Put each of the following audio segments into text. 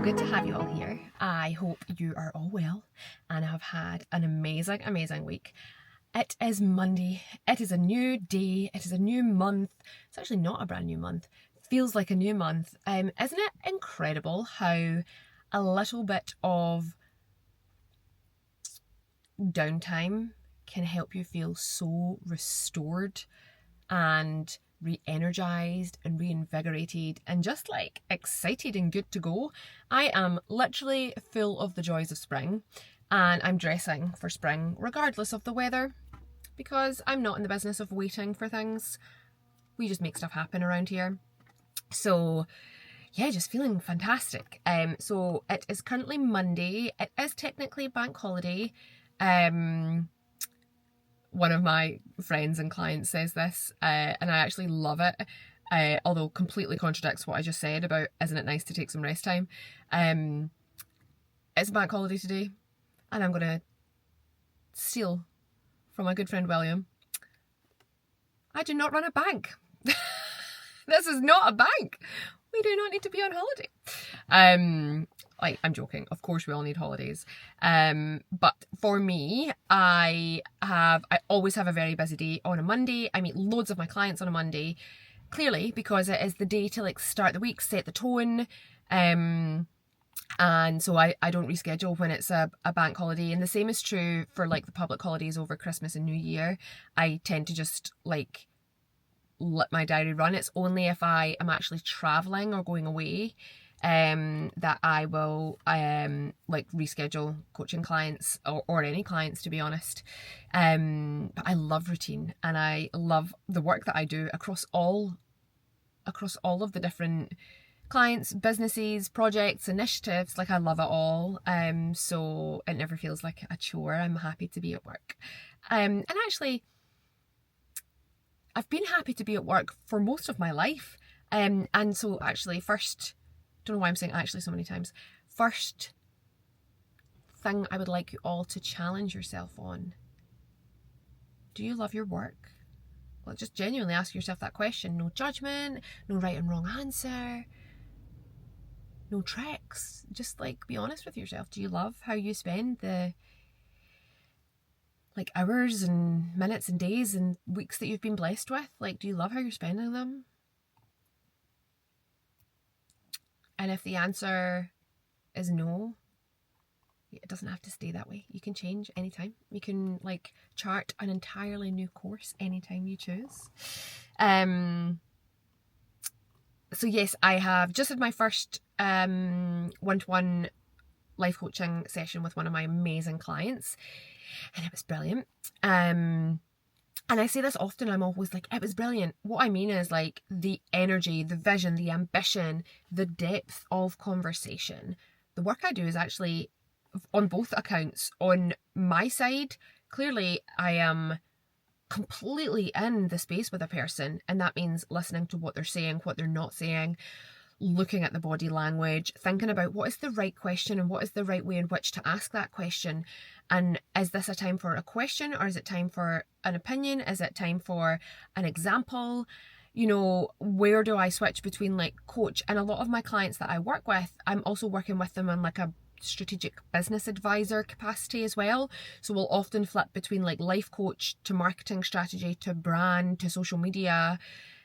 good to have you all here. I hope you are all well and have had an amazing week. It is Monday. It is a new day. It is a new month. It's actually not a brand new month. It feels like a new month. Isn't it incredible how a little bit of downtime can help you feel so restored and re-energized and reinvigorated and just like excited and good to go. I am literally full of the joys of spring, and I'm dressing for spring regardless of the weather because I'm not in the business of waiting for things. We just make stuff happen around here. So yeah, just feeling fantastic. So it is currently Monday. It is technically bank holiday. One of my friends and clients says this, and I actually love it, although completely contradicts what I just said about isn't it nice to take some rest time. It's a bank holiday today, and I'm going to steal from my good friend William. I do not run a bank. This is not a bank. We do not need to be on holiday. I'm joking. Of course we all need holidays. But for me, I always have a very busy day on a Monday. I meet loads of my clients on a Monday, clearly because it is the day to like start the week, set the tone. And so I don't reschedule when it's a bank holiday. And the same is true for like the public holidays over Christmas and New Year. I tend to just like let my diary run. It's only if I am actually traveling or going away that I will like reschedule coaching clients or any clients, to be honest. But I love routine, and I love the work that I do across all of the different clients, businesses, projects, initiatives. Like I love it all. So it never feels like a chore. I'm happy to be at work. And actually I've been happy to be at work for most of my life. And so actually don't know why I'm saying actually so many times. First thing I would like you all to challenge yourself on. Do you love your work? Well, just genuinely ask yourself that question. No judgment, no right and wrong answer, no tricks. Just like be honest with yourself. Do you love how you spend the like hours and minutes and days and weeks that you've been blessed with? Like, do you love how you're spending them? And if the answer is no, it doesn't have to stay that way. You can change anytime. You can like chart an entirely new course anytime you choose. So yes, I have just had my first one-to-one life coaching session with one of my amazing clients, and it was brilliant. And I say this often, I'm always like, it was brilliant. What I mean is like the energy, the vision, the ambition, the depth of conversation. The work I do is actually on both accounts. On my side, clearly I am completely in the space with a person, and that means listening to what they're saying, what they're not saying, looking at the body language, thinking about what is the right question and what is the right way in which to ask that question. And is this a time for a question, or is it time for an opinion? Is it time for an example? You know, where do I switch between like coach? And a lot of my clients that I work with, I'm also working with them on like a strategic business advisor capacity as well. So we'll often flip between like life coach to marketing strategy to brand to social media.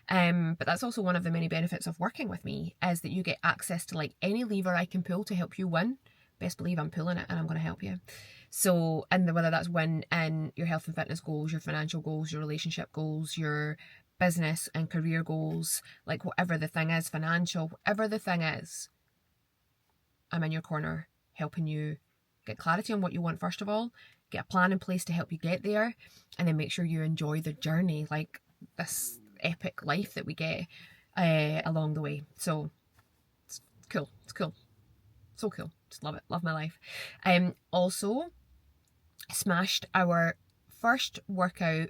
But that's also one of the many benefits of working with me, is that you get access to like any lever I can pull to help you win. Best believe I'm pulling it, and I'm going to help you. So, and whether that's win in your health and fitness goals, your financial goals, your relationship goals, your business and career goals, like whatever the thing is, financial, whatever the thing is, I'm in your corner helping you get clarity on what you want first of all, get a plan in place to help you get there, and then make sure you enjoy the journey, like this epic life that we get along the way. So it's cool. So cool. Just love it. Love my life. Also smashed our first workout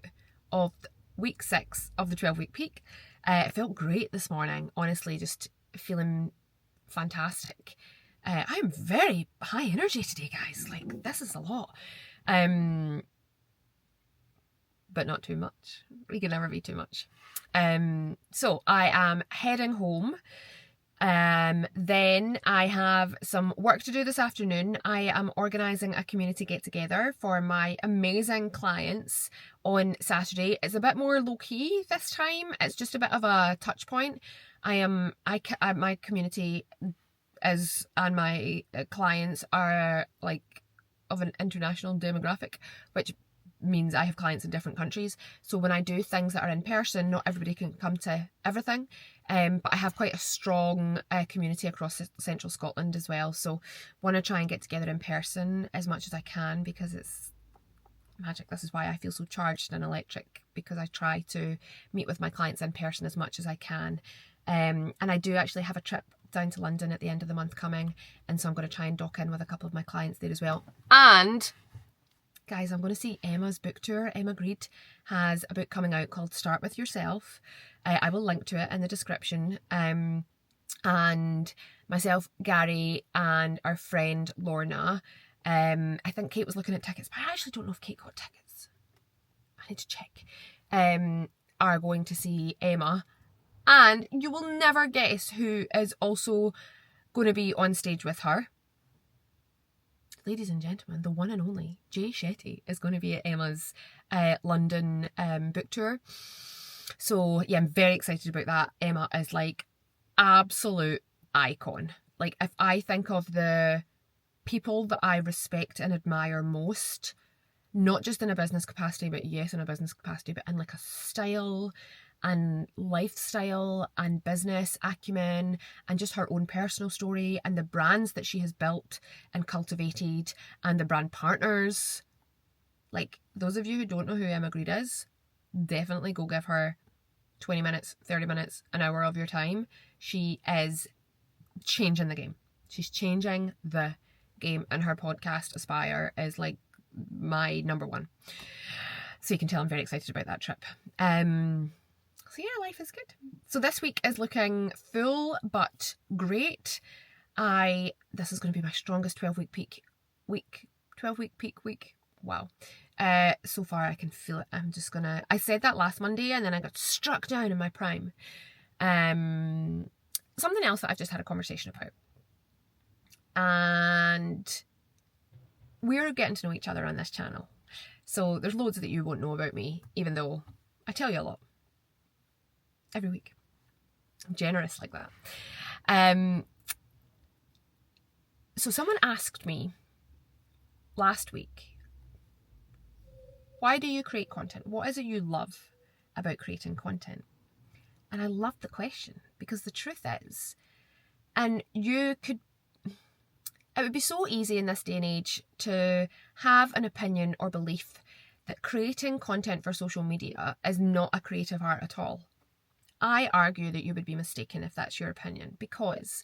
of week 6 of the 12-week peak. It felt great this morning, honestly, just feeling fantastic. I am very high energy today, guys. Like, this is a lot. But not too much. We can never be too much. So I am heading home Then I have some work to do this afternoon. I am organising a community get together for my amazing clients on Saturday. It's a bit more low key this time. It's just a bit of a touch point. My community is, and my clients are like of an international demographic, which means I have clients in different countries. So when I do things that are in person, not everybody can come to everything. But I have quite a strong community across central Scotland as well. So want to try and get together in person as much as I can, because it's magic. This is why I feel so charged and electric, because I try to meet with my clients in person as much as I can. And I do actually have a trip down to London at the end of the month coming, and so I'm going to try and dock in with a couple of my clients there as well. And guys, I'm going to see Emma's book tour. Emma Greed has a book coming out called Start With Yourself. I will link to it in the description. And myself, Gary, and our friend Lorna, I think Kate was looking at tickets, but I actually don't know if Kate got tickets. I need to check. Are going to see Emma. And you will never guess who is also going to be on stage with her. Ladies and gentlemen, the one and only Jay Shetty is going to be at Emma's London book tour. So yeah, I'm very excited about that. Emma is like absolute icon. Like, if I think of the people that I respect and admire most, not just in a business capacity, but yes, in a business capacity, but in like a style and lifestyle and business acumen, and just her own personal story and the brands that she has built and cultivated and the brand partners. Like, those of you who don't know who Emma Greed is, definitely go give her 20 minutes, 30 minutes, an hour of your time. She is changing the game. She's changing the game, and her podcast Aspire is like my number one. So you can tell I'm very excited about that trip. So yeah, life is good. So this week is looking full but great. This is going to be my strongest 12-week peak week. 12-week peak week. Wow. So far I can feel it. I said that last Monday and then I got struck down in my prime. Something else that I've just had a conversation about. And we're getting to know each other on this channel. So there's loads that you won't know about me, even though I tell you a lot. Every week. I'm generous like that. So someone asked me last week, why do you create content? What is it you love about creating content? And I loved the question, because the truth is, and it would be so easy in this day and age to have an opinion or belief that creating content for social media is not a creative art at all. I argue that you would be mistaken if that's your opinion, because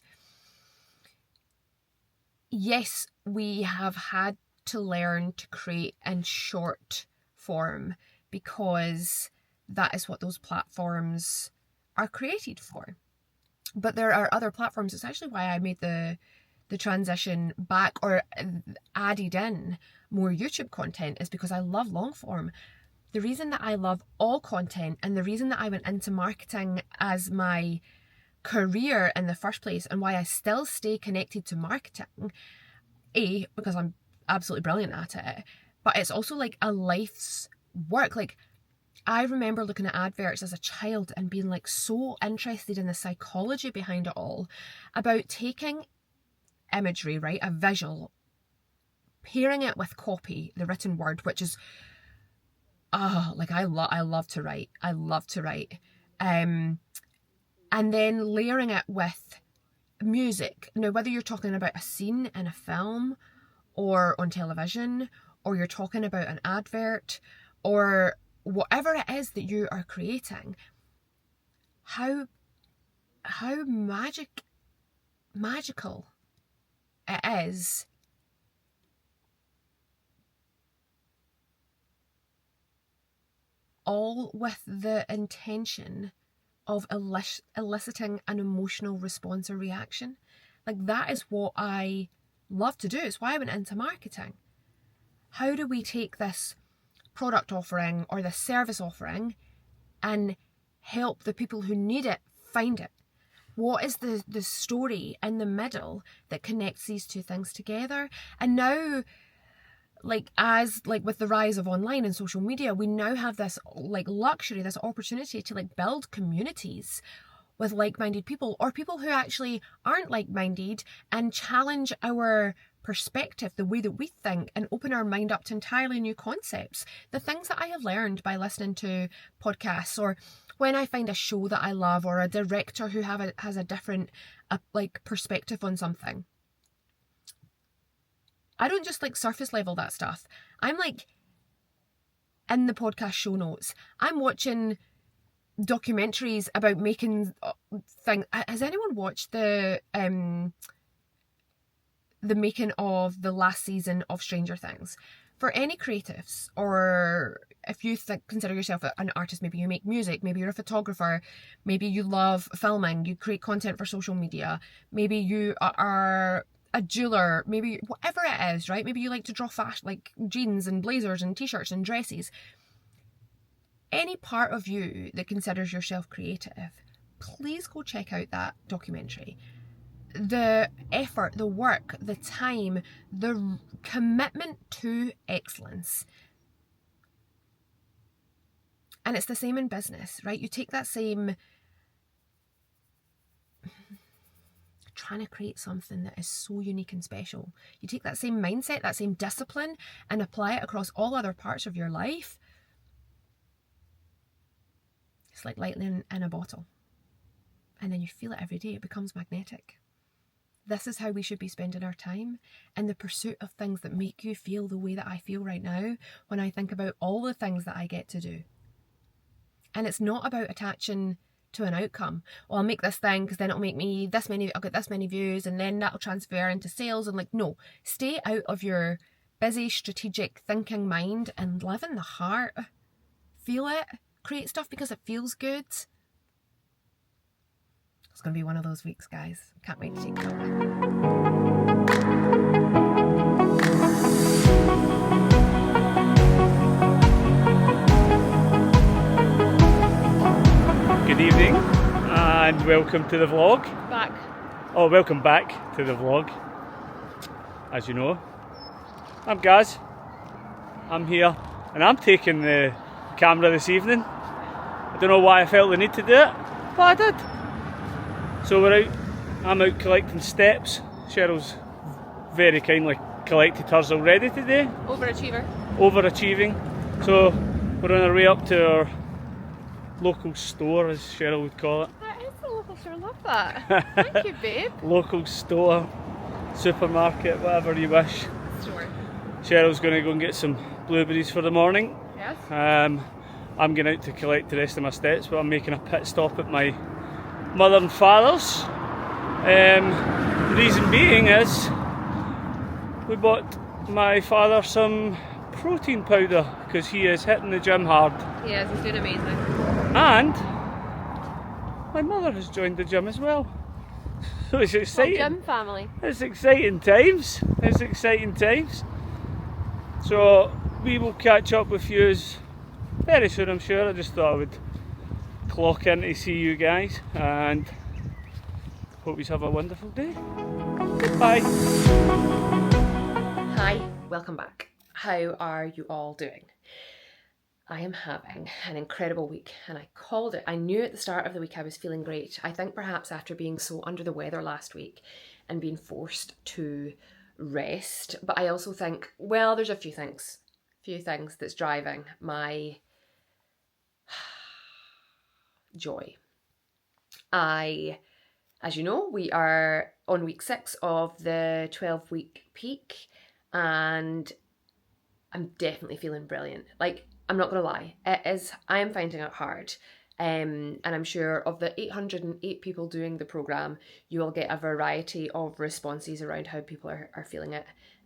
yes, we have had to learn to create in short form, because that is what those platforms are created for. But there are other platforms. It's actually why I made the transition back, or added in more YouTube content, is because I love long form. The reason that I love all content, and the reason that I went into marketing as my career in the first place, and why I still stay connected to marketing, because I'm absolutely brilliant at it, but it's also like a life's work. Like, I remember looking at adverts as a child and being like so interested in the psychology behind it all, about taking imagery, right, a visual, pairing it with copy, the written word, which is like I love to write. I love to write. And then layering it with music. Now, whether you're talking about a scene in a film or on television, or you're talking about an advert, or whatever it is that you are creating, how magical it is all with the intention of eliciting an emotional response or reaction. Like, that is what I love to do. It's why I went into marketing. How do we take this product offering or this service offering and help the people who need it find it? What is the story in the middle that connects these two things together? And now, like, as like with the rise of online and social media, we now have this like luxury, this opportunity to like build communities with like-minded people, or people who actually aren't like-minded, and challenge our perspective, the way that we think, and open our mind up to entirely new concepts. The things that I have learned by listening to podcasts, or when I find a show that I love, or a director who has a different like perspective on something, I don't just like surface level that stuff. I'm like in the podcast show notes. I'm watching documentaries about making things. Has anyone watched the making of the last season of Stranger Things? For any creatives, or if you consider yourself an artist, maybe you make music, maybe you're a photographer, maybe you love filming, you create content for social media, maybe you are a jeweler, maybe whatever it is, right? Maybe you like to draw fashion, like jeans and blazers and t-shirts and dresses. Any part of you that considers yourself creative, please go check out that documentary. The effort, the work, the time, the commitment to excellence. And it's the same in business, right? You take that same, trying to create something that is so unique and special. You take that same mindset, that same discipline, and apply it across all other parts of your life. It's like lightning in a bottle. And then you feel it every day. It becomes magnetic. This is how we should be spending our time, in the pursuit of things that make you feel the way that I feel right now when I think about all the things that I get to do. And it's not about attaching to an outcome. Well, I'll make this thing because then it'll make me this many, I'll get this many views, and then that'll transfer into sales. And like, no, stay out of your busy, strategic thinking mind and live in the heart. Feel it. Create stuff because it feels good. It's going to be one of those weeks, guys. Can't wait to take it over. Good evening and welcome to the vlog. Back. Oh, welcome back to the vlog. As you know, I'm Gaz. I'm here and I'm taking the camera this evening. I don't know why I felt the need to do it, but I did. So I'm out collecting steps. Cheryl's very kindly collected hers already today. Overachieving. So we're on our way up to our local store, as Cheryl would call it. That is the local store, I love that. Thank you, babe. Local store, supermarket, whatever you wish. Store. Cheryl's going to go and get some blueberries for the morning. Yes. I'm going out to collect the rest of my steps, but I'm making a pit stop at my mother and father's. The reason being is we bought my father some protein powder because he is hitting the gym hard. Yes, he's doing amazing. And my mother has joined the gym as well. So it's exciting. Gym family. It's exciting times. It's exciting times. So we will catch up with you very soon, I'm sure. I just thought I would clock in to see you guys and hope you have a wonderful day. Goodbye. Hi, welcome back. How are you all doing? I am having an incredible week, and I called it. I knew at the start of the week I was feeling great. I think perhaps after being so under the weather last week and being forced to rest, but I also think, well, there's a few things that's driving my joy. As you know, we are on week 6 of the 12-week peak, and I'm definitely feeling brilliant. Like, I'm not going to lie, I am finding it hard. And I'm sure of the 808 people doing the programme, you will get a variety of responses around how people are feeling it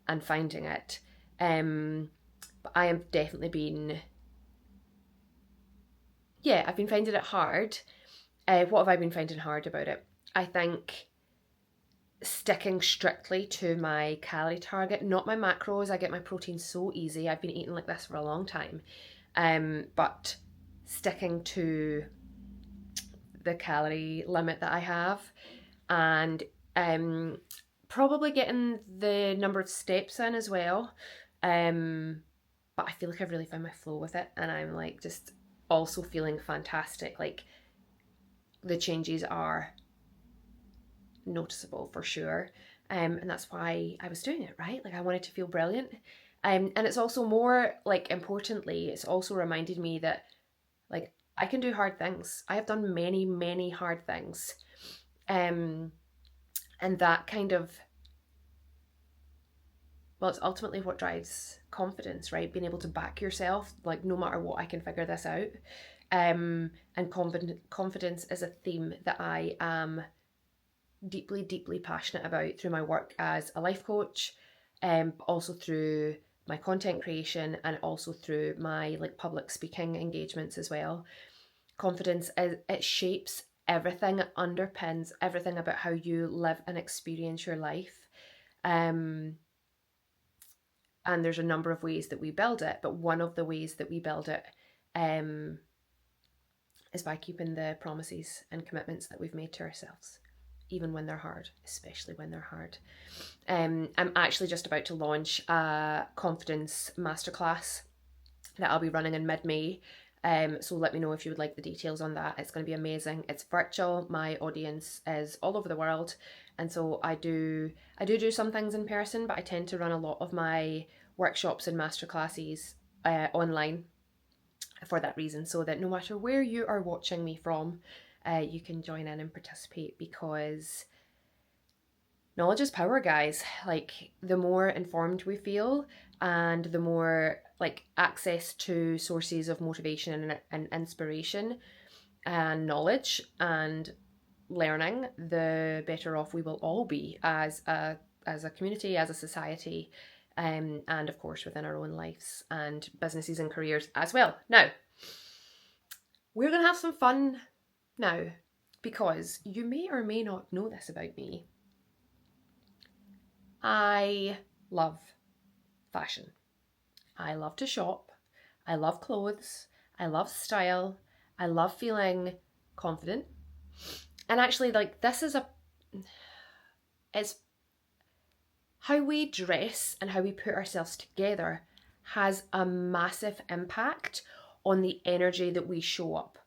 and finding it. But I have definitely been, I've been finding it hard. What have I been finding hard about it? I think sticking strictly to my calorie target, not my macros. I get my protein so easy. I've been eating like this for a long time. But sticking to the calorie limit that I have, and probably getting the number of steps in as well. But I feel like I've really found my flow with it, and I'm like just also feeling fantastic. Like the changes are noticeable for sure. And that's why I was doing it, right? Like I wanted to feel brilliant. And it's also more like importantly, it's also reminded me that like I can do hard things. I have done many, many hard things. And that kind of, well, it's ultimately what drives confidence, right? Being able to back yourself, like no matter what, I can figure this out. And confidence is a theme that I am deeply, deeply passionate about through my work as a life coach, but also through my content creation and also through my like public speaking engagements as well. Confidence is, it shapes everything, it underpins everything about how you live and experience your life. And there's a number of ways that we build it, but one of the ways that we build it is by keeping the promises and commitments that we've made to ourselves, even when they're hard, especially when they're hard. I'm actually just about to launch a confidence masterclass that I'll be running in mid-May. So let me know if you would like the details on that. It's going to be amazing. It's virtual. My audience is all over the world. And so I do some things in person, but I tend to run a lot of my workshops and masterclasses online for that reason, so that no matter where you are watching me from, you can join in and participate, because knowledge is power, guys. Like the more informed we feel and the more like access to sources of motivation and inspiration and knowledge and learning, the better off we will all be as a community, as a society, and of course within our own lives and businesses and careers as well. Now, we're going to have some fun now, because you may or may not know this about me. I love fashion. I love to shop. I love clothes. I love style. I love feeling confident. And actually, like, it's how we dress and how we put ourselves together has a massive impact on the energy that we show up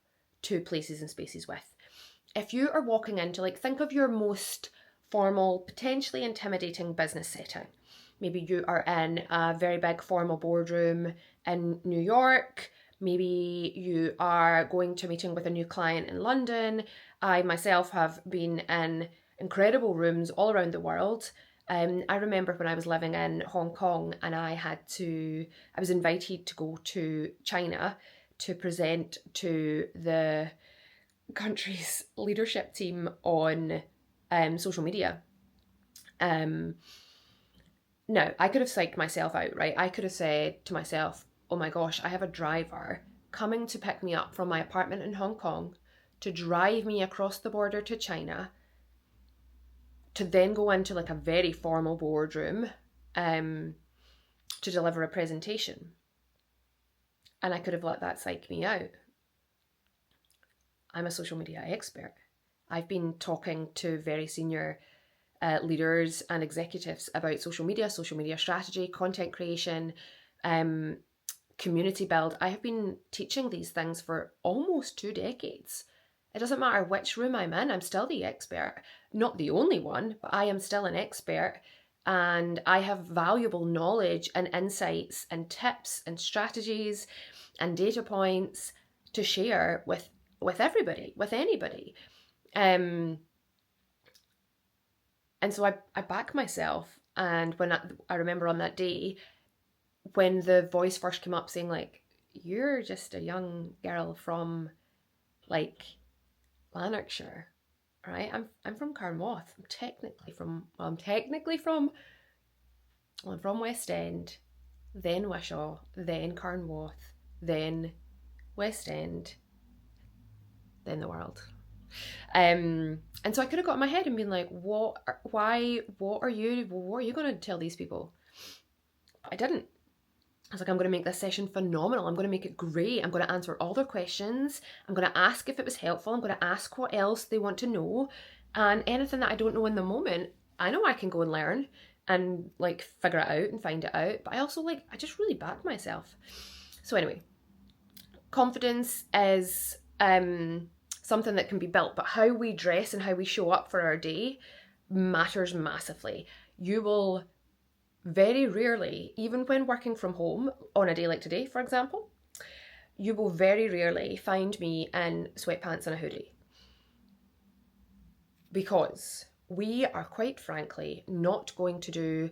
to places and spaces with. If you are walking into, like, think of your most formal, potentially intimidating business setting. Maybe you are in a very big formal boardroom in New York. Maybe you are going to a meeting with a new client in London. I myself have been in incredible rooms all around the world. I remember when I was living in Hong Kong and I was invited to go to China to present to the country's leadership team on social media. Now, I could have psyched myself out, right? I could have said to myself, oh my gosh, I have a driver coming to pick me up from my apartment in Hong Kong to drive me across the border to China, to then go into like a very formal boardroom to deliver a presentation. And I could have let that psych me out. I'm a social media expert. I've been talking to very senior leaders and executives about social media strategy, content creation, community build. I have been teaching these things for almost 2 decades. It doesn't matter which room I'm in, I'm still the expert. Not the only one, but I am still an expert. And I have valuable knowledge and insights and tips and strategies and data points to share with everybody, with anybody. And so I back myself. And when I remember on that day, when the voice first came up saying like, you're just a young girl from like Lanarkshire, right? I'm from Carnwath. I'm from West End, then Wishaw, then Carnwath, then West End, then the world. And so I could have got in my head and been like, what are you going to tell these people? I didn't. was like, I'm going to make this session phenomenal. I'm going to make it great. I'm going to answer all their questions. I'm going to ask if it was helpful. I'm going to ask what else they want to know. And anything that I don't know in the moment, I know I can go and learn and like figure it out and find it out. But I also like, I just really backed myself. So anyway, confidence is something that can be built, but how we dress and how we show up for our day matters massively. You will very rarely, even when working from home on a day like today, for example, you will very rarely find me in sweatpants and a hoodie. Because we are quite frankly not going to do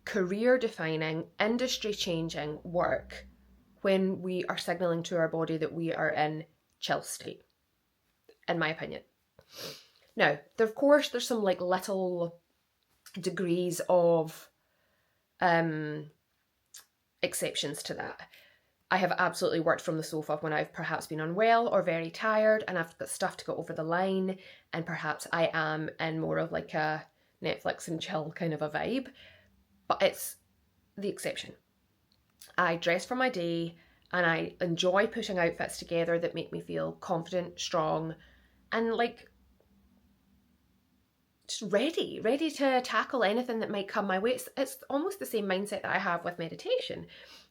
career defining, industry changing work when we are signalling to our body that we are in chill state, in my opinion. Now, of course, there's some like little degrees of exceptions to that. I have absolutely worked from the sofa when I've perhaps been unwell or very tired and I've got stuff to go over the line, and perhaps I am in more of like a Netflix and chill kind of a vibe, but it's the exception. I dress for my day and I enjoy putting outfits together that make me feel confident, strong, and like just ready to tackle anything that might come my way. It's almost the same mindset that I have with meditation.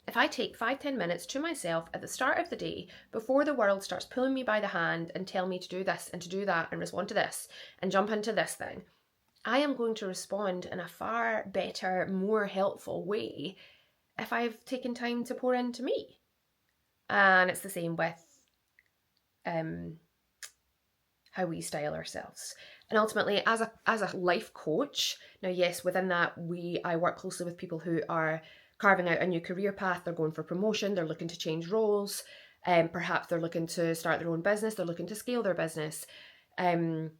If I take 5-10 minutes to myself at the start of the day before the world starts pulling me by the hand and tell me to do this and to do that and respond to this and jump into this thing, I am going to respond in a far better, more helpful way if I've taken time to pour into me. And it's the same with how we style ourselves. And ultimately, as a life coach, now yes, within that I work closely with people who are carving out a new career path. They're going for promotion, they're looking to change roles, perhaps they're looking to start their own business, they're looking to scale their business. But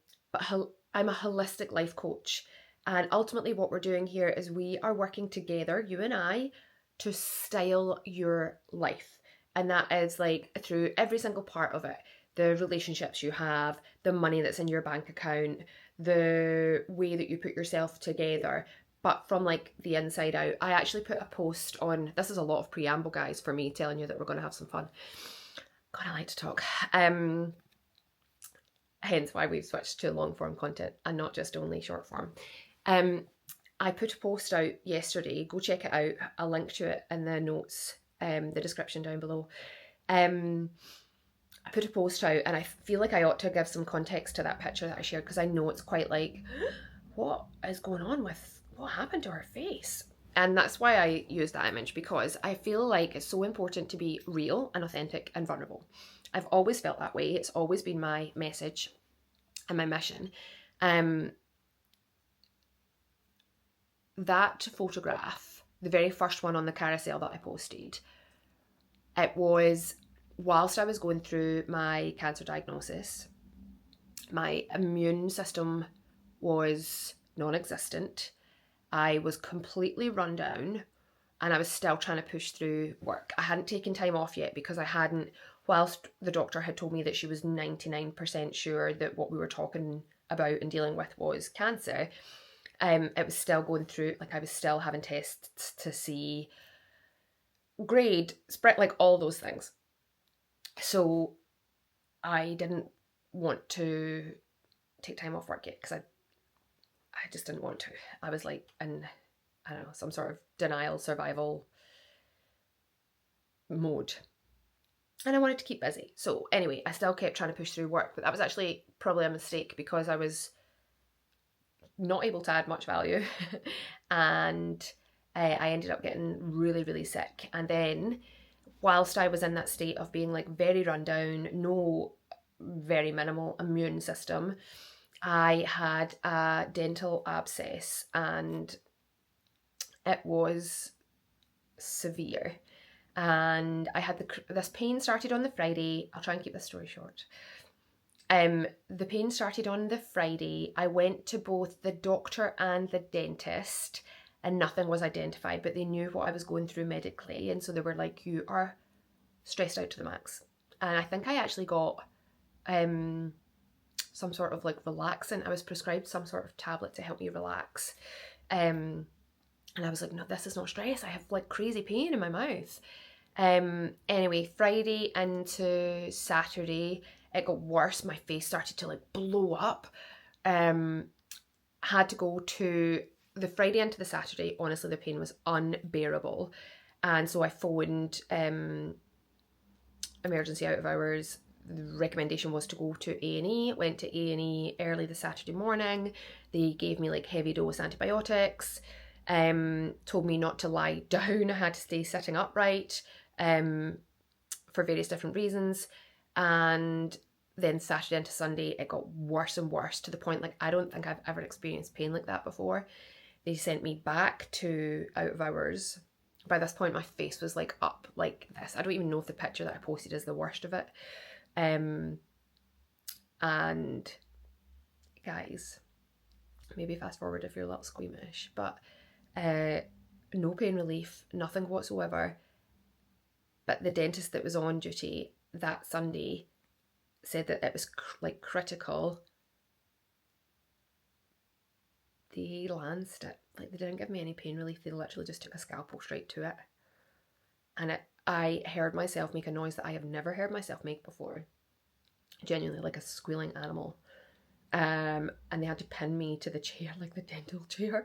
I'm a holistic life coach, and ultimately what we're doing here is we are working together, you and I, to style your life. And that is like through every single part of it. The relationships you have, the money that's in your bank account, the way that you put yourself together, but from like the inside out. I actually put a post on, this is a lot of preamble guys for me telling you that we're going to have some fun. God, I like to talk. Hence why we've switched to long form content and not just only short form. I put a post out yesterday, go check it out. I'll link to it in the notes, the description down below. I put a post out and I feel like I ought to give some context to that picture that I shared, because I know it's quite like, what is going on with, what happened to her face? And that's why I use that image, because I feel like it's so important to be real and authentic and vulnerable. I've always felt that way. It's always been my message and my mission. That photograph, the very first one on the carousel that I posted, it was whilst I was going through my cancer diagnosis. My immune system was non-existent. I was completely run down and I was still trying to push through work. I hadn't taken time off yet because I hadn't, whilst the doctor had told me that she was 99% sure that what we were talking about and dealing with was cancer, it was still going through, like I was still having tests to see grade, spread, like all those things. So I didn't want to take time off work yet because I just didn't want to. I was like in, I don't know, some sort of denial, survival mode. And I wanted to keep busy. So anyway, I still kept trying to push through work, but that was actually probably a mistake because I was not able to add much value. And I ended up getting really, really sick. And then whilst I was in that state of being like very run down, very minimal immune system, I had a dental abscess and it was severe. And I had this pain started on the Friday. I'll try and keep this story short. The pain started on the Friday. I went to both the doctor and the dentist and nothing was identified, but they knew what I was going through medically. And so they were like, you are stressed out to the max. And I think I actually got some sort of like relaxant. I was prescribed some sort of tablet to help me relax. And I was like, no, this is not stress. I have like crazy pain in my mouth. Anyway, Friday into Saturday, it got worse. My face started to like blow up. Had to go to the Friday into the Saturday. Honestly, the pain was unbearable. And so I phoned emergency out of hours. The recommendation was to go to A&E. Went to A&E early the Saturday morning. They gave me like heavy dose antibiotics. Told me not to lie down. I had to stay sitting upright for various different reasons. And then Saturday into Sunday, it got worse and worse to the point like I don't think I've ever experienced pain like that before. They sent me back to out of hours. By this point, my face was like up like this. I don't even know if the picture that I posted is the worst of it. And guys, maybe fast forward if you're a little squeamish, but no pain relief, nothing whatsoever. But the dentist that was on duty that Sunday said that it was like critical. They lanced it. Like, they didn't give me any pain relief. They literally just took a scalpel straight to it. And I heard myself make a noise that I have never heard myself make before. Genuinely like a squealing animal. And they had to pin me to the chair, like the dental chair.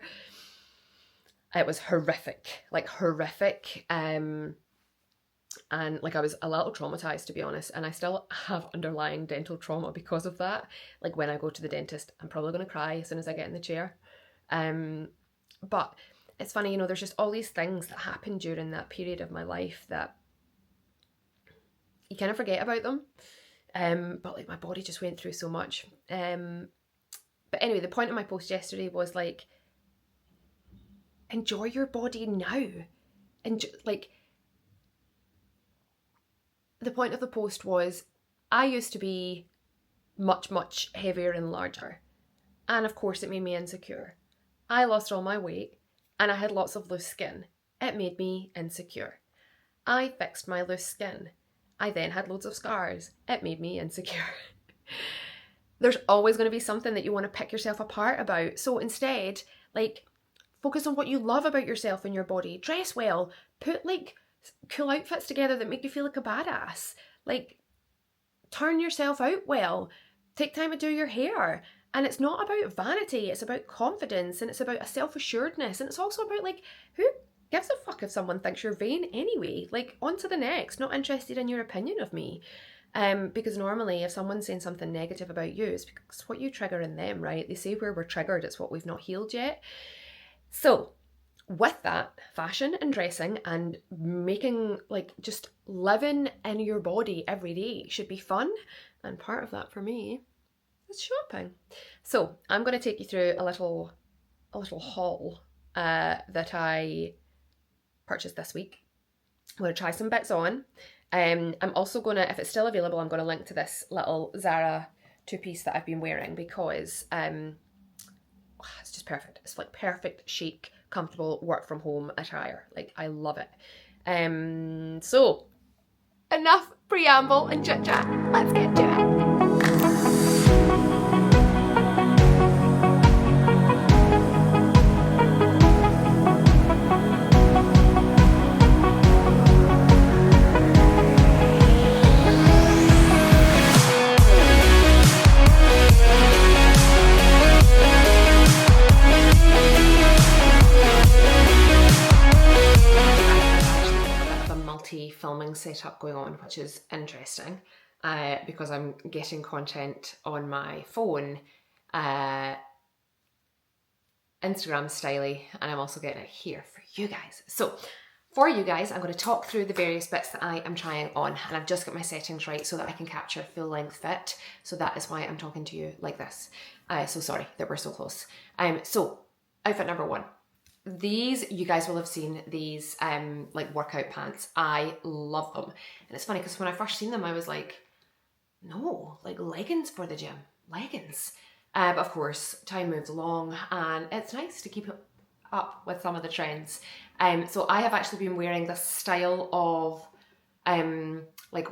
It was horrific, like horrific. And like I was a little traumatized, to be honest, and I still have underlying dental trauma because of that. Like when I go to the dentist, I'm probably going to cry as soon as I get in the chair. But it's funny, you know, there's just all these things that happened during that period of my life that you kind of forget about them. But like my body just went through so much. But anyway, the point of my post yesterday was like, enjoy your body now. Like, the point of the post was, I used to be much, much heavier and larger. And of course it made me insecure. I lost all my weight and I had lots of loose skin. It made me insecure. I fixed my loose skin. I then had loads of scars. It made me insecure. There's always going to be something that you want to pick yourself apart about. So instead, like, focus on what you love about yourself and your body. Dress well. Put like cool outfits together that make you feel like a badass. Like, turn yourself out well. Take time to do your hair. And it's not about vanity, it's about confidence, and it's about a self-assuredness, and it's also about like, who gives a fuck if someone thinks you're vain anyway? Like, on to the next, not interested in your opinion of me. Because normally if someone's saying something negative about you, it's because it's what you trigger in them, right? They say where we're triggered, it's what we've not healed yet. So with that, fashion and dressing and making, like, just living in your body every day should be fun. And part of that for me is shopping. So I'm going to take you through a little haul that I purchased this week. I'm going to try some bits on. I'm also going to, if it's still available, I'm going to link to this little Zara two-piece that I've been wearing because it's just perfect. It's like perfect, chic, comfortable work from home attire. Like, I love it. So enough preamble and chit chat. Let's get to it. Filming setup going on, which is interesting because I'm getting content on my phone, Instagram styly, and I'm also getting it here for you guys. So for you guys, I'm going to talk through the various bits that I am trying on, and I've just got my settings right so that I can capture full length fit. So that is why I'm talking to you like this. So sorry that we're so close. So outfit number one. These, you guys will have seen these like workout pants. I love them. And it's funny because when I first seen them, I was like, no, like leggings for the gym, leggings. But of course, time moves along and it's nice to keep up with some of the trends. So I have actually been wearing this style of like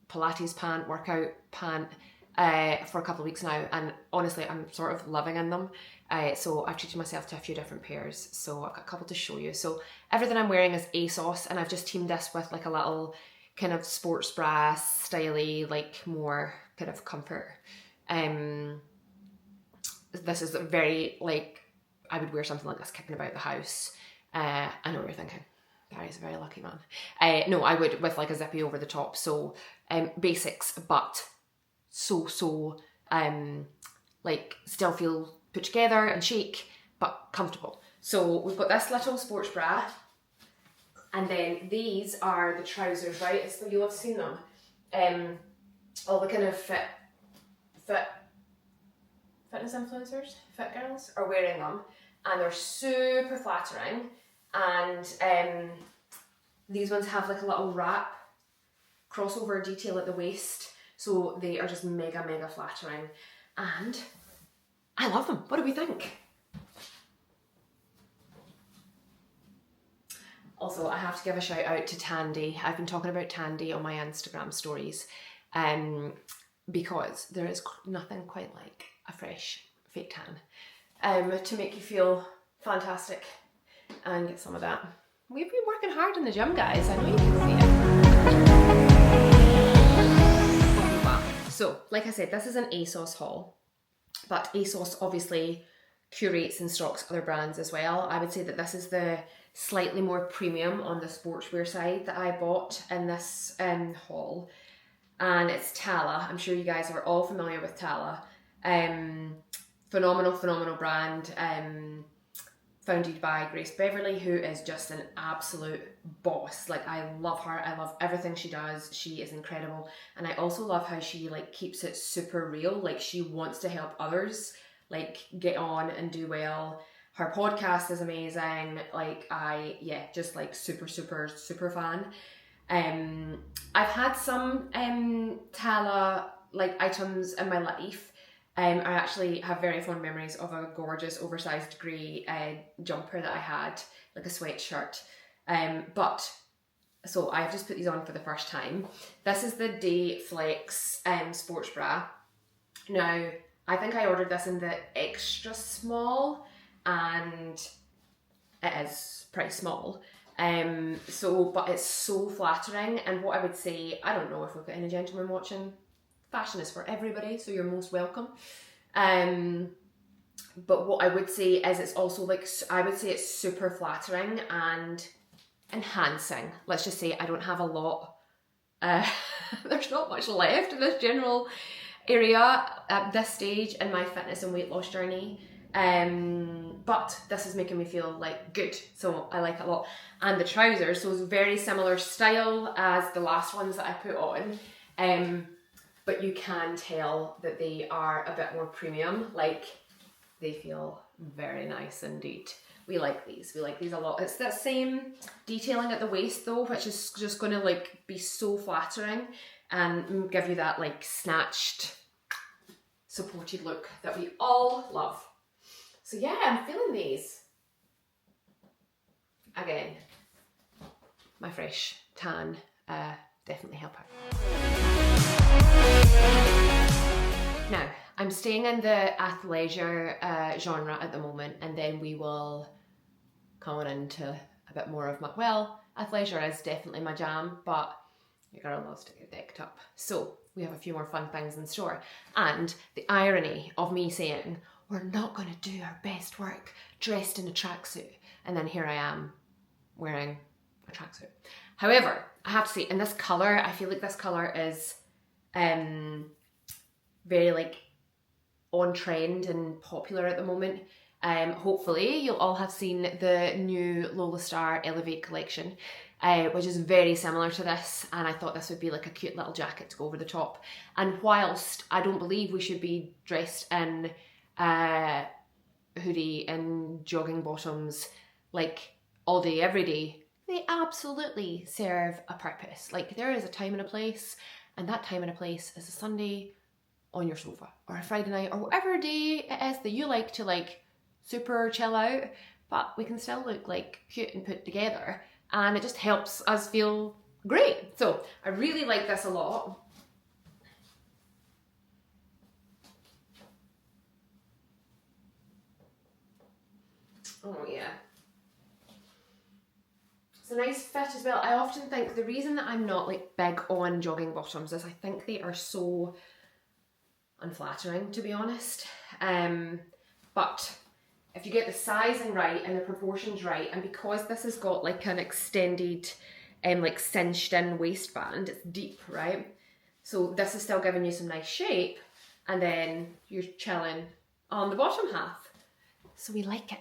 Pilates pant, workout pant, for a couple of weeks now, and honestly I'm sort of loving in them. So I've treated myself to a few different pairs, so I've got a couple to show you. So everything I'm wearing is ASOS, and I've just teamed this with like a little kind of sports bra, styly, like more kind of comfort. This is very like, I would wear something like this kicking about the house. I know what you're thinking. Gary's a very lucky man. No, I would with like a zippy over the top. So basics, but so like still feel put together and chic, but comfortable. So we've got this little sports bra, and then these are the trousers, right? So you'll have seen them. All the kind of fitness influencers, fit girls are wearing them, and they're super flattering. And these ones have like a little wrap crossover detail at the waist, so they are just mega flattering, and I love them. What do we think? Also, I have to give a shout out to Tandy. I've been talking about Tandy on my Instagram stories, because there is nothing quite like a fresh fake tan to make you feel fantastic and get some of that. We've been working hard in the gym, guys. I know you can see it. So, like I said, this is an ASOS haul, but ASOS obviously curates and stocks other brands as well. I would say that this is the slightly more premium on the sportswear side that I bought in this haul, and it's Tala. I'm sure you guys are all familiar with Tala. Phenomenal brand, founded by Grace Beverly, who is just an absolute boss. Like, I love her. I love everything she does. She is incredible. And I also love how she like keeps it super real. Like, she wants to help others like get on and do well. Her podcast is amazing. Like, just like super fan. I've had some Tala like items in my life. I actually have very fond memories of a gorgeous oversized grey jumper that I had, like a sweatshirt. So I've just put these on for the first time. This is the Day Flex sports bra. Now, I think I ordered this in the extra small, and it is pretty small. But it's so flattering, and what I would say, I don't know if we've got any gentlemen watching. Fashion is for everybody, so you're most welcome. But what I would say is it's also like, I would say it's super flattering and enhancing. Let's just say I don't have a lot. There's not much left in this general area at this stage in my fitness and weight loss journey. But this is making me feel like good, so I like it a lot. And the trousers, so it's very similar style as the last ones that I put on. But you can tell that they are a bit more premium. Like, they feel very nice indeed. We like these a lot. It's that same detailing at the waist though, which is just going to like be so flattering and give you that like snatched, supported look that we all love. So yeah, I'm feeling these. Again, my fresh tan definitely help out. Now, I'm staying in the athleisure genre at the moment, and then we will come on into a bit more of my, well, athleisure is definitely my jam, but your girl loves to get decked up. So we have a few more fun things in store. And the irony of me saying, we're not going to do our best work dressed in a tracksuit, and then here I am wearing a tracksuit. However, I have to say, in this colour, I feel like this colour is very like on trend and popular at the moment. Hopefully you'll all have seen the new Lola Star Elevate collection, which is very similar to this, and I thought this would be like a cute little jacket to go over the top. And whilst I don't believe we should be dressed in hoodie and jogging bottoms like all day every day, they absolutely serve a purpose. Like, there is a time and a place, and that time and a place is a Sunday on your sofa, or a Friday night, or whatever day it is that you like to like super chill out, but we can still look like cute and put together, and it just helps us feel great. So I really like this a lot. Oh yeah. It's a nice fit as well. I often think the reason that I'm not like big on jogging bottoms is I think they are so unflattering, to be honest. But if you get the sizing right and the proportions right, and because this has got like an extended like cinched in waistband, it's deep, right? So this is still giving you some nice shape, and then you're chilling on the bottom half. So we like it.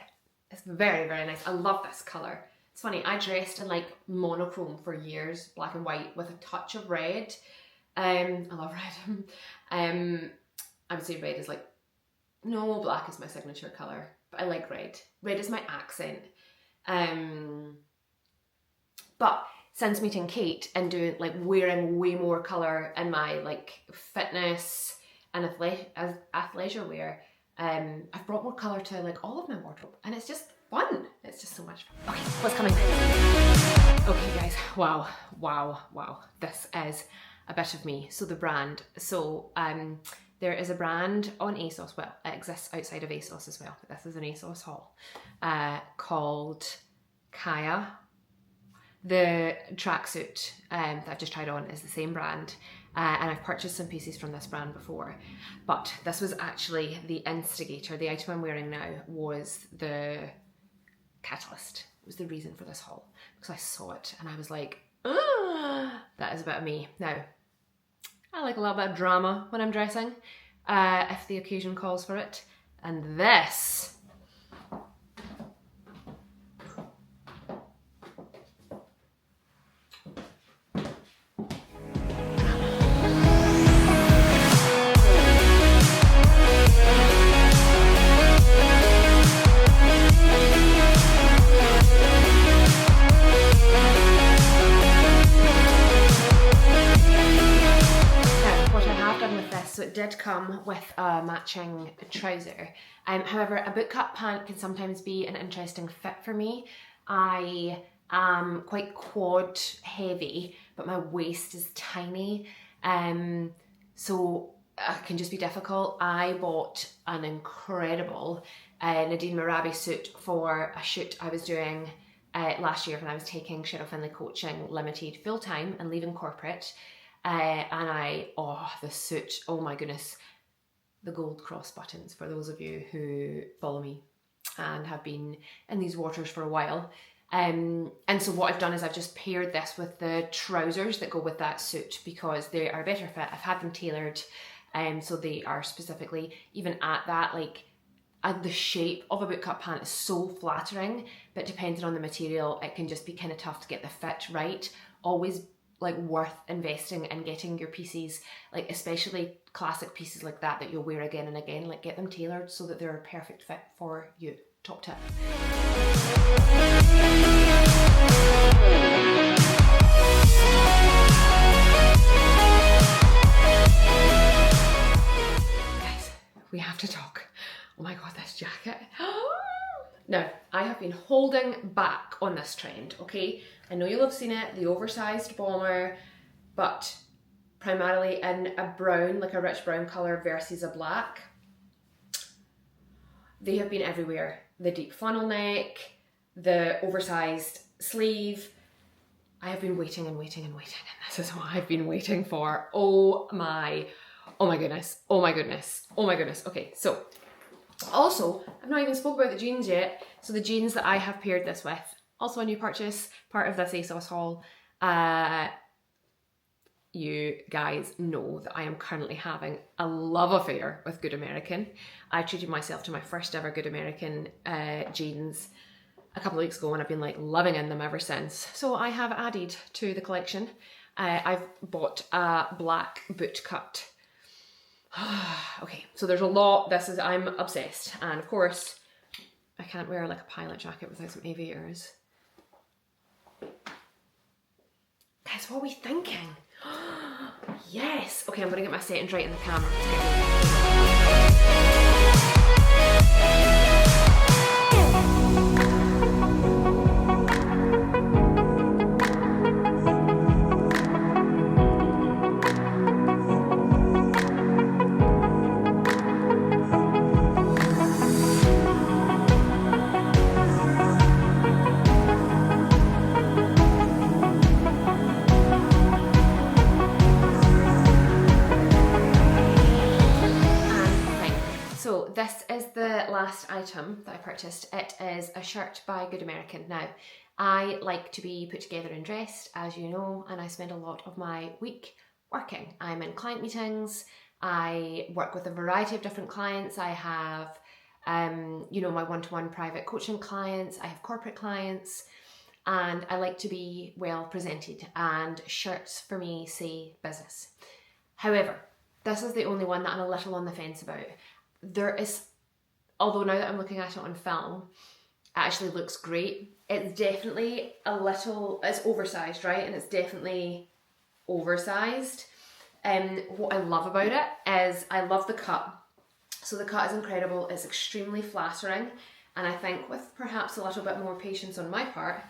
It's very, very nice. I love this colour. It's funny, I dressed in like monochrome for years, black and white, with a touch of red. I love red. I would say red is like, no, black is my signature colour, but I like red. Red is my accent. But since meeting Kate and doing like wearing way more colour in my like fitness and athleisure wear, I've brought more colour to like all of my wardrobe, and it's just fun. It's just so much fun. Okay, what's coming? Okay guys, wow. This is a bit of me. So the brand. So there is a brand on ASOS, well, it exists outside of ASOS as well, but this is an ASOS haul, called Kaya. The tracksuit that I've just tried on is the same brand, and I've purchased some pieces from this brand before, but this was actually the instigator. The item I'm wearing now was the catalyst. It was the reason for this haul, because I saw it and I was like, that is a bit of me. Now, I like a little bit of drama when I'm dressing, if the occasion calls for it, and this so it did come with a matching trouser. However, a bootcut pant can sometimes be an interesting fit for me. I am quite quad heavy, but my waist is tiny, so it can just be difficult. I bought an incredible Nadine Marabi suit for a shoot I was doing last year when I was taking Cheryl Finley Coaching Limited full-time and leaving corporate. And the suit, oh my goodness, the gold cross buttons, for those of you who follow me and have been in these waters for a while. And so what I've done is I've just paired this with the trousers that go with that suit, because they are a better fit. I've had them tailored, so they are specifically, even at that, like, the shape of a bootcut pant is so flattering, but depending on the material, it can just be kind of tough to get the fit right. Always like worth investing in getting your pieces, like especially classic pieces like that you'll wear again and again, like get them tailored so that they're a perfect fit for you. Top tip. Guys, we have to talk. Oh my god, this jacket. Now, I have been holding back on this trend, okay? I know you'll have seen it, the oversized bomber, but primarily in a brown, like a rich brown colour versus a black. They have been everywhere. The deep funnel neck, the oversized sleeve. I have been waiting and waiting and waiting, and this is what I've been waiting for. Oh my goodness. Okay, so also, I've not even spoke about the jeans yet. So the jeans that I have paired this with, also a new purchase, part of this ASOS haul. You guys know that I am currently having a love affair with Good American. I treated myself to my first ever Good American jeans a couple of weeks ago, and I've been like loving in them ever since. So I have added to the collection. I've bought a black boot cut. Okay, so there's a lot. I'm obsessed, and of course I can't wear like a pilot jacket without some aviators. Guys, what are we thinking? Yes. Okay, I'm gonna get my settings right in the camera. So this is the last item that I purchased. It is a shirt by Good American. Now, I like to be put together and dressed, as you know, and I spend a lot of my week working. I'm in client meetings, I work with a variety of different clients. I have, my one-to-one private coaching clients, I have corporate clients, and I like to be well presented, and shirts for me say business. However, this is the only one that I'm a little on the fence about. Although now that I'm looking at it on film, it actually looks great. It's definitely it's oversized, right? And it's definitely oversized. What I love about it is I love the cut. So the cut is incredible, it's extremely flattering, and I think with perhaps a little bit more patience on my part,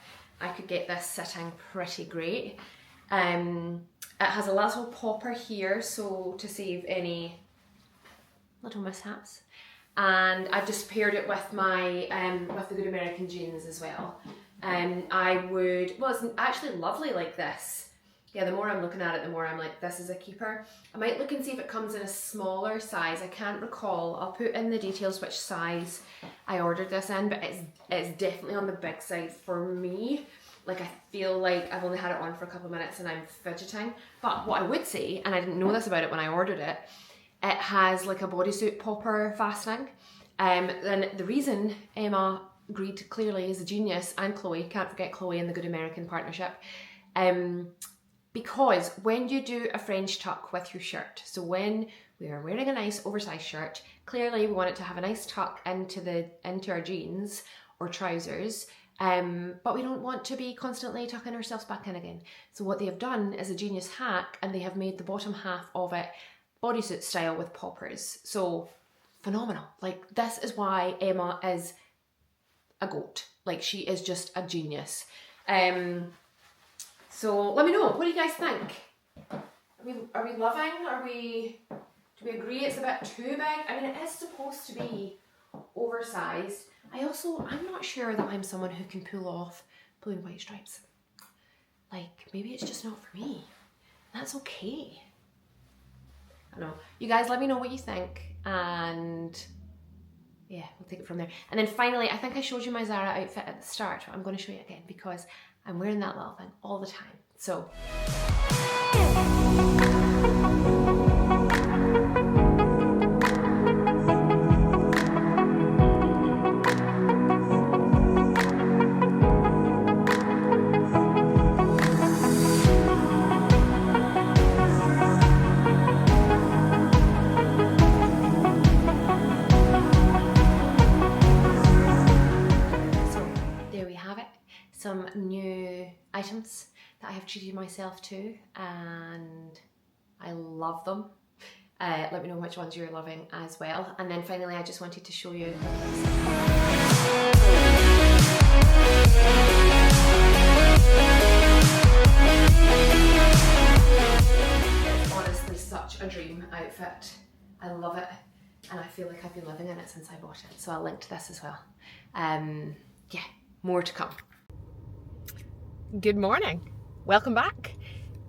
I could get this sitting pretty great. It has a little popper here, so to save any little mishaps. And I've just paired it with my with the Good American jeans as well. It's actually lovely like this. Yeah, the more I'm looking at it, the more I'm like, this is a keeper. I might look and see if it comes in a smaller size. I can't recall. I'll put in the details which size I ordered this in, but it's definitely on the big side for me. Like, I feel like I've only had it on for a couple of minutes and I'm fidgeting. But what I would say, and I didn't know this about it when I ordered it, it has like a bodysuit popper fastening. Then the reason Emma agreed clearly is a genius, and Chloe, can't forget Chloe and the Good American partnership, because when you do a French tuck with your shirt, so when we are wearing a nice oversized shirt, clearly we want it to have a nice tuck into our jeans or trousers, but we don't want to be constantly tucking ourselves back in again. So what they have done is a genius hack, and they have made the bottom half of it bodysuit style with poppers. So phenomenal. Like, this is why Emma is a goat. Like, she is just a genius. So let me know, what do you guys think? Are we loving? Do we agree it's a bit too big? I mean, it is supposed to be oversized. I'm not sure that I'm someone who can pull off blue and white stripes. Like, maybe it's just not for me. That's okay. I don't know. You guys let me know what you think, and yeah, we'll take it from there. And then finally, I think I showed you my Zara outfit at the start, but I'm going to show you again because I'm wearing that little thing all the time. So some new items that I have treated myself to, and I love them. Let me know which ones you're loving as well. And then finally, I just wanted to show you it's honestly such a dream outfit. I love it, and I feel like I've been living in it since I bought it. So I'll link to this as well. Yeah, more to come. Good morning, welcome back.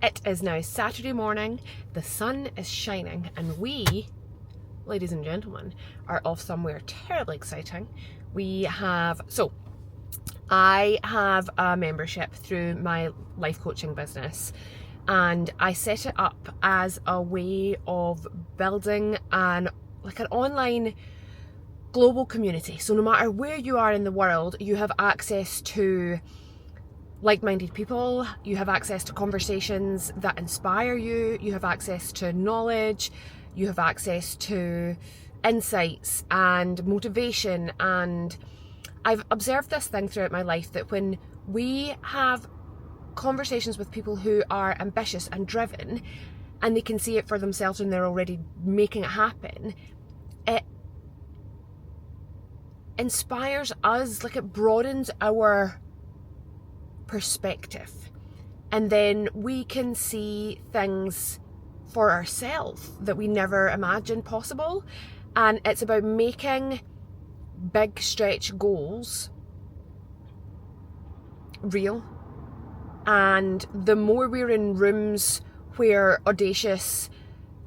It is now Saturday morning, the sun is shining, and we, ladies and gentlemen, are off somewhere terribly exciting. I have a membership through my life coaching business, and I set it up as a way of building an online global community. So no matter where you are in the world, you have access to like-minded people, you have access to conversations that inspire you, you have access to knowledge, you have access to insights and motivation. And I've observed this thing throughout my life, that when we have conversations with people who are ambitious and driven, and they can see it for themselves and they're already making it happen, it inspires us, like it broadens our perspective, and then we can see things for ourselves that we never imagined possible. And it's about making big stretch goals real, and the more we're in rooms where audacious,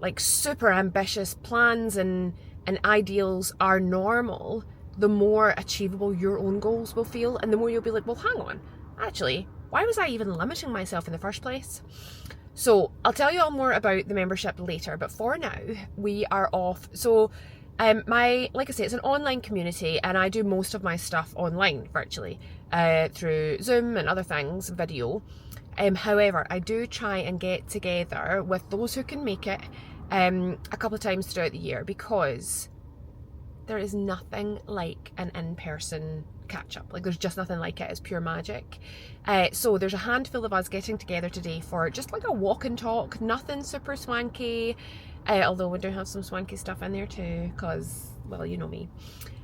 like super ambitious plans and and ideals are normal, the more achievable your own goals will feel, and the more you'll be like, well, hang on, actually, why was I even limiting myself in the first place? So I'll tell you all more about the membership later, but for now, we are off. So like I say, it's an online community, and I do most of my stuff online, virtually, through Zoom and other things, video. However, I do try and get together with those who can make it a couple of times throughout the year, because there is nothing like an in-person catch-up. Like, there's just nothing like it. It's pure magic. So there's a handful of us getting together today for just like a walk and talk. Nothing super swanky, although we do have some swanky stuff in there too, because, well, you know me.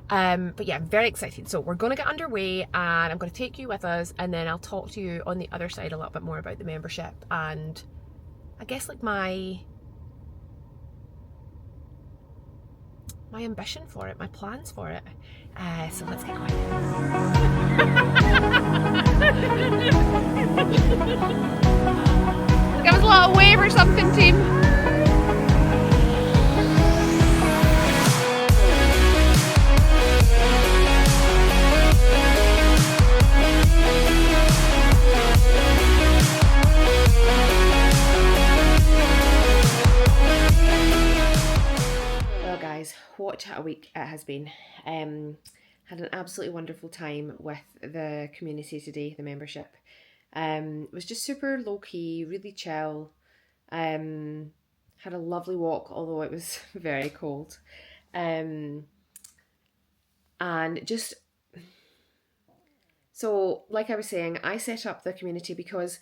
But yeah, I'm very excited. So we're going to get underway, and I'm going to take you with us, and then I'll talk to you on the other side a little bit more about the membership, and I guess like my ambition for it, my plans for it. So let's get going. Give us a little wave or something, team. What a week it has been. Had an absolutely wonderful time with the community today, the membership. It was just super low-key, really chill. Had a lovely walk, although it was very cold. And just, so like I was saying, I set up the community because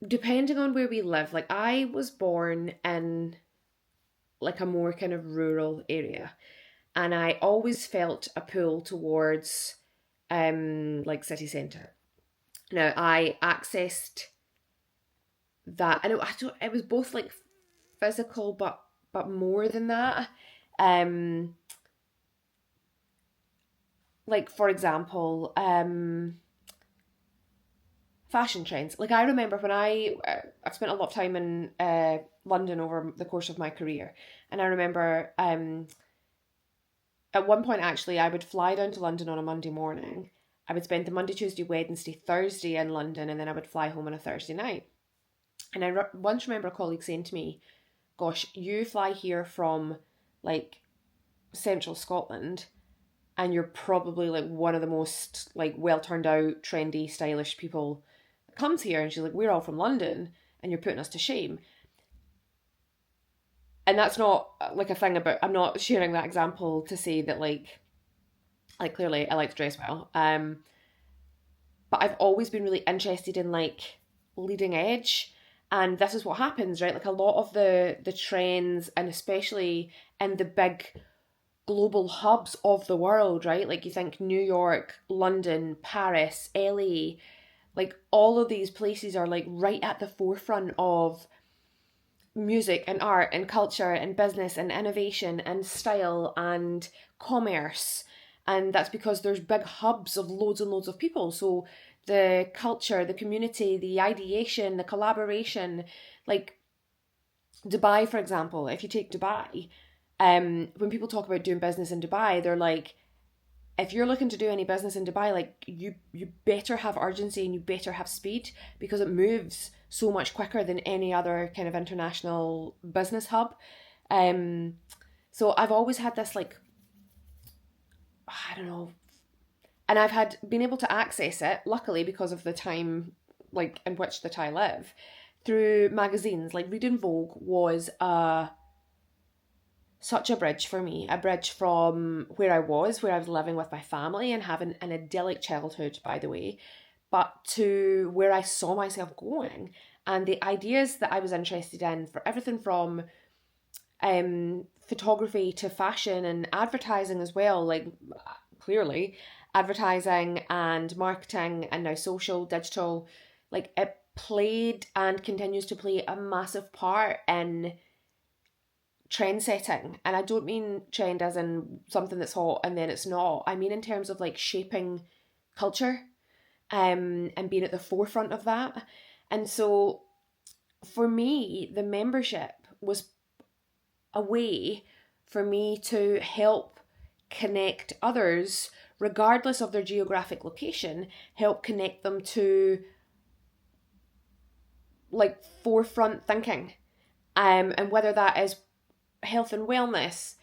depending on where we live, like I was born in like a more kind of rural area, and I always felt a pull towards like city centre. Now I accessed that, and it was both like physical but more than that. Like for example, fashion trends. Like I remember when I've spent a lot of time in London over the course of my career, and I remember at one point actually I would fly down to London on a Monday morning. I would spend the Monday, Tuesday, Wednesday, Thursday in London, and then I would fly home on a Thursday night. And I once remember a colleague saying to me, gosh, you fly here from like central Scotland, and you're probably like one of the most like well turned out, trendy, stylish people that comes here. And she's like, we're all from London, and you're putting us to shame. And that's not like a thing about, I'm not sharing that example to say that like clearly I like to dress well. But I've always been really interested in like leading edge. And this is what happens, right? Like a lot of the trends, and especially in the big global hubs of the world, right? Like you think New York, London, Paris, LA, like all of these places are like right at the forefront of music and art and culture and business and innovation and style and commerce. And that's because there's big hubs of loads and loads of people. So the culture, the community, the ideation, the collaboration, like Dubai, for example, if you take Dubai, when people talk about doing business in Dubai, they're like, if you're looking to do any business in Dubai, like you better have urgency and you better have speed, because it moves so much quicker than any other kind of international business hub. So I've always had this like, I don't know, and I've been able to access it, luckily, because of the time like in which that I live, through magazines. Like reading Vogue was such a bridge for me, a bridge from where I was living with my family and having an idyllic childhood, by the way, but to where I saw myself going, and the ideas that I was interested in for everything from photography to fashion and advertising as well, like clearly advertising and marketing and now social, digital, like it played and continues to play a massive part in trend setting. And I don't mean trend as in something that's hot and then it's not. I mean in terms of like shaping culture and being at the forefront of that. And so for me, the membership was a way for me to help connect others, regardless of their geographic location, help connect them to like forefront thinking. And whether that is health and wellness,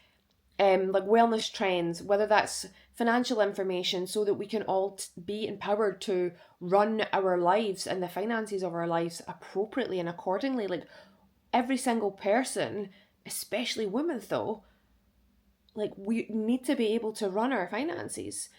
like wellness trends, whether that's financial information, so that we can all be empowered to run our lives and the finances of our lives appropriately and accordingly. Like every single person, especially women though, like we need to be able to run our finances.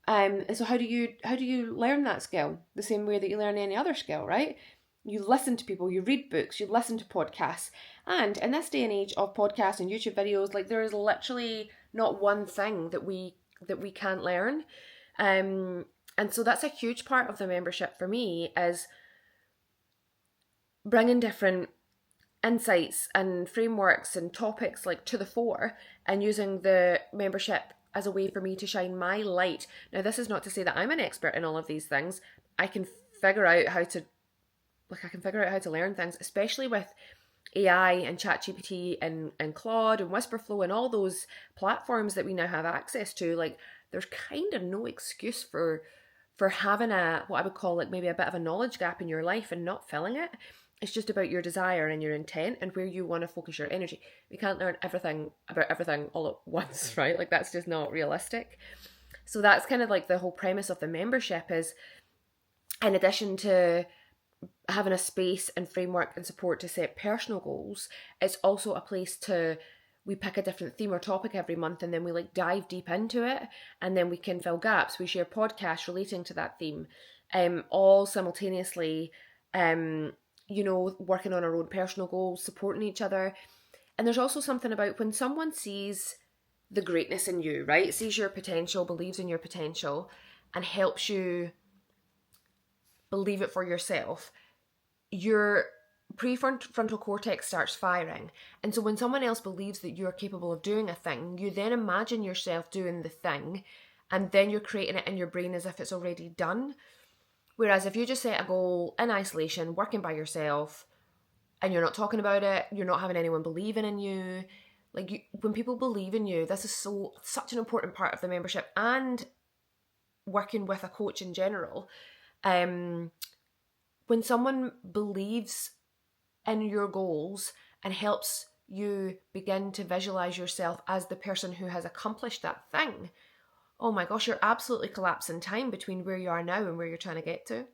And so how do you learn that skill? The same way that you learn any other skill, right? You listen to people, you read books, you listen to podcasts. And in this day and age of podcasts and YouTube videos, like there is literally not one thing that we can't learn. And so that's a huge part of the membership for me, is bringing different insights and frameworks and topics like to the fore, and using the membership as a way for me to shine my light. Now, this is not to say that I'm an expert in all of these things. I can figure out how to learn things, especially with AI and ChatGPT and Claude and Whisperflow and all those platforms that we now have access to. Like, there's kind of no excuse for having what I would call like maybe a bit of a knowledge gap in your life and not filling it. It's just about your desire and your intent and where you want to focus your energy. We can't learn everything about everything all at once, right? Like that's just not realistic. So that's kind of like the whole premise of the membership, is in addition to having a space and framework and support to set personal goals, it's also a place we pick a different theme or topic every month, and then we like dive deep into it, and then we can fill gaps. We share podcasts relating to that theme, all simultaneously, working on our own personal goals, supporting each other. And there's also something about when someone sees the greatness in you, right? Sees your potential, believes in your potential, and helps you believe it for yourself, your prefrontal cortex starts firing. And so when someone else believes that you're capable of doing a thing, you then imagine yourself doing the thing, and then you're creating it in your brain as if it's already done. Whereas if you just set a goal in isolation, working by yourself, and you're not talking about it, you're not having anyone believing in you. When people believe in you, this is such an important part of the membership and working with a coach in general. When someone believes in your goals and helps you begin to visualize yourself as the person who has accomplished that thing, oh my gosh, you're absolutely collapsing time between where you are now and where you're trying to get to.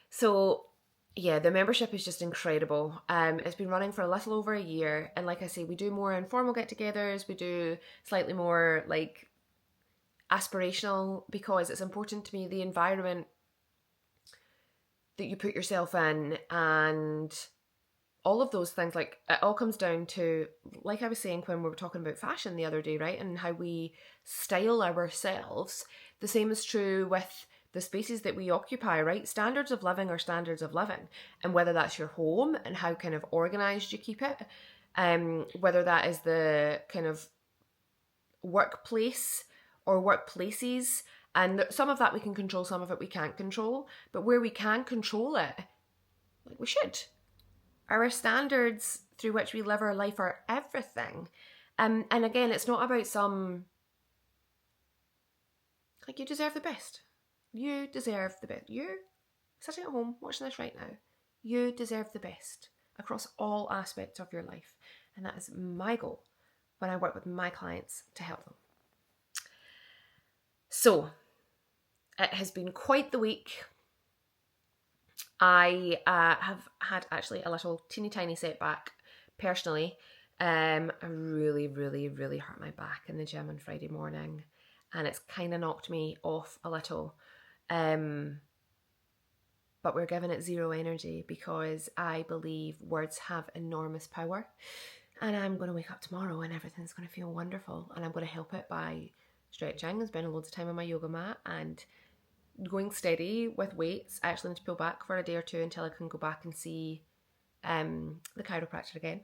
So yeah, the membership is just incredible. It's been running for a little over a year, and like I say, we do more informal get-togethers, we do slightly more like aspirational, because it's important to me, the environment that you put yourself in and all of those things. Like it all comes down to, like I was saying when we were talking about fashion the other day, right, and how we style ourselves. The same is true with the spaces that we occupy, right? Standards of living are standards of living, and whether that's your home and how kind of organized you keep it, whether that is the kind of workplace or workplaces, and some of that we can control, some of it we can't control, but where we can control it, like we should. Our standards through which we live our life are everything. And again, it's not about some, like, you deserve the best. You deserve the best. You're sitting at home watching this right now. You deserve the best across all aspects of your life. And that is my goal when I work with my clients to help them. So, it has been quite the week. I have had actually a little teeny tiny setback personally. I really, really, really hurt my back in the gym on Friday morning, and it's kind of knocked me off a little. But we're giving it zero energy, because I believe words have enormous power, and I'm going to wake up tomorrow and everything's going to feel wonderful, and I'm going to help it by stretching and spending loads of time on my yoga mat and going steady with weights. I actually need to pull back for a day or two until I can go back and see the chiropractor again.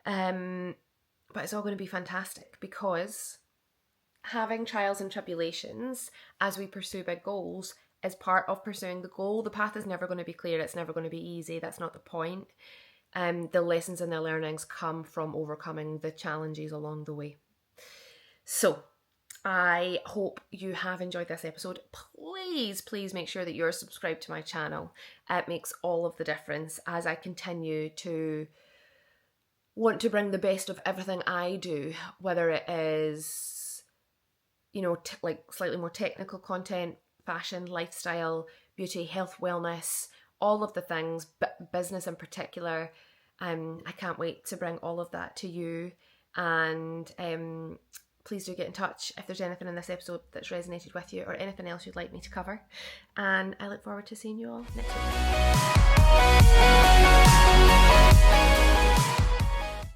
But it's all going to be fantastic, because having trials and tribulations as we pursue big goals is part of pursuing the goal. The path is never going to be clear. It's never going to be easy. That's not the point. the lessons and the learnings come from overcoming the challenges along the way. So I hope you have enjoyed this episode. Please make sure that you're subscribed to my channel. It makes all of the difference as I continue to want to bring the best of everything I do, whether it is, like slightly more technical content, fashion, lifestyle, beauty, health, wellness, all of the things, but business in particular. I can't wait to bring all of that to you. And please do get in touch if there's anything in this episode that's resonated with you or anything else you'd like me to cover. And I look forward to seeing you all next week.